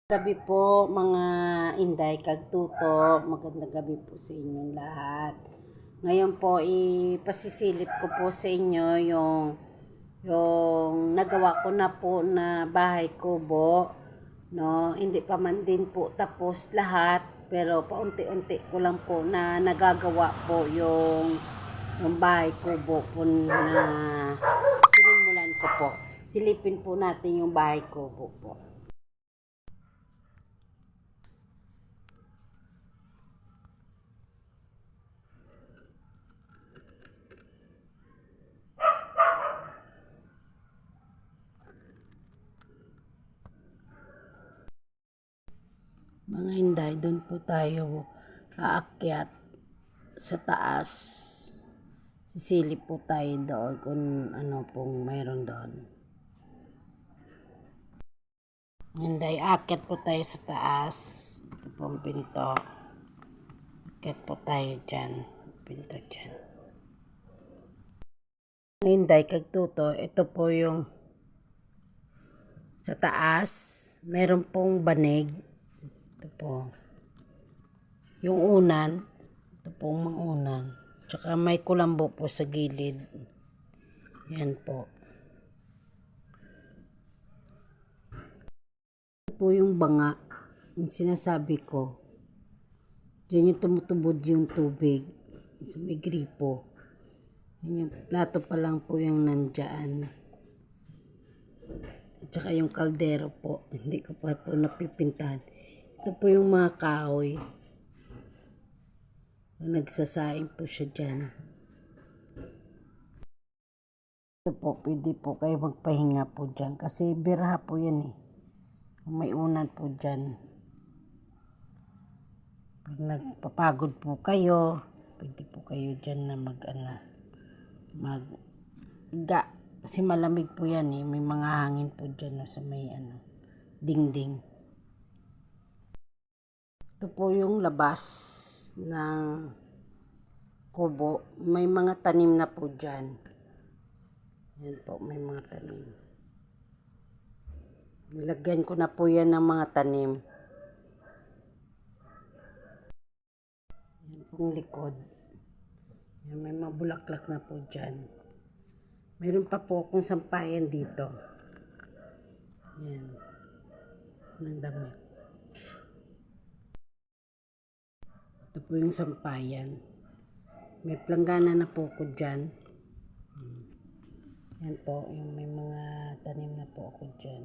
Gabi po mga Inday kagtuto, magandang gabi po sa inyong lahat. Ngayon po ipasisilip ko po sa inyo yung nagawa ko na po na bahay kubo, no? Hindi pa man din po tapos lahat, pero paunti-unti ko lang po na nagagawa po yung bahay kubo po na sinimulan ko po. Silipin po natin yung bahay kubo po. Mga Inday, doon po tayo aakyat sa taas. Sisilip po tayo doon kung ano pong mayroon doon. Inday, aakyat po tayo sa taas. Ito pong pinto. Aakyat po tayo dyan. Pinto dyan. Inday, kagtuto, ito po yung sa taas. Meron pong banig. Ito po. Yung unan. Ito pong mga unan. Tsaka may kulambo po sa gilid. Yan po. Ito po yung banga. Yung sinasabi ko. Diyan yung tumutubod yung tubig. So, may gripo. Yung plato pa lang po yung nandyan. At saka yung kaldero po. Hindi ko pa po napipintahan. Ito po yung mga kahoy. Nagsasaing po siya dyan. Ito po, pwede po kayo magpahinga po dyan. Kasi biraha po yan eh. May unan po dyan. Pag nagpapagod po kayo, pwede po kayo dyan na mag-ga. Kasi malamig po yan eh. May mga hangin po dyan sa may dingding. Ito po yung labas ng kubo. May mga tanim na po dyan. Yan po, may mga tanim. Nilagyan ko na po yan ng mga tanim. Yan pong likod. Yan, may mga bulaklak na po dyan. Mayroon pa po akong sampayan dito. Yan. Ng damit. Ito po yung sampayan. May planggana na po ko dyan. Yan po, yung may mga tanim na po ako dyan.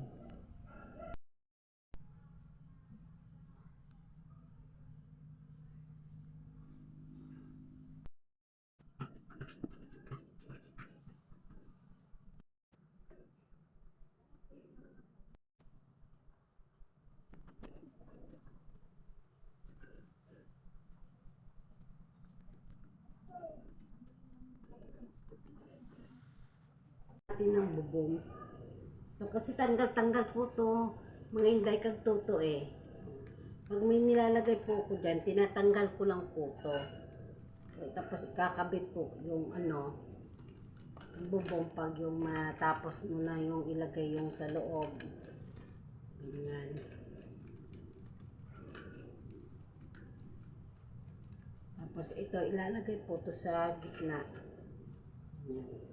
Ng bubong. So, kasi tanggal-tanggal po to mga Inday kagtuto eh. Pag may nilalagay po ko dyan, tinatanggal ko lang po to. So, tapos kakabit po yung bubong pag yung matapos mo na yung ilagay yung sa loob. Ganyan. Tapos ito ilalagay po to sa gitna. Ganyan.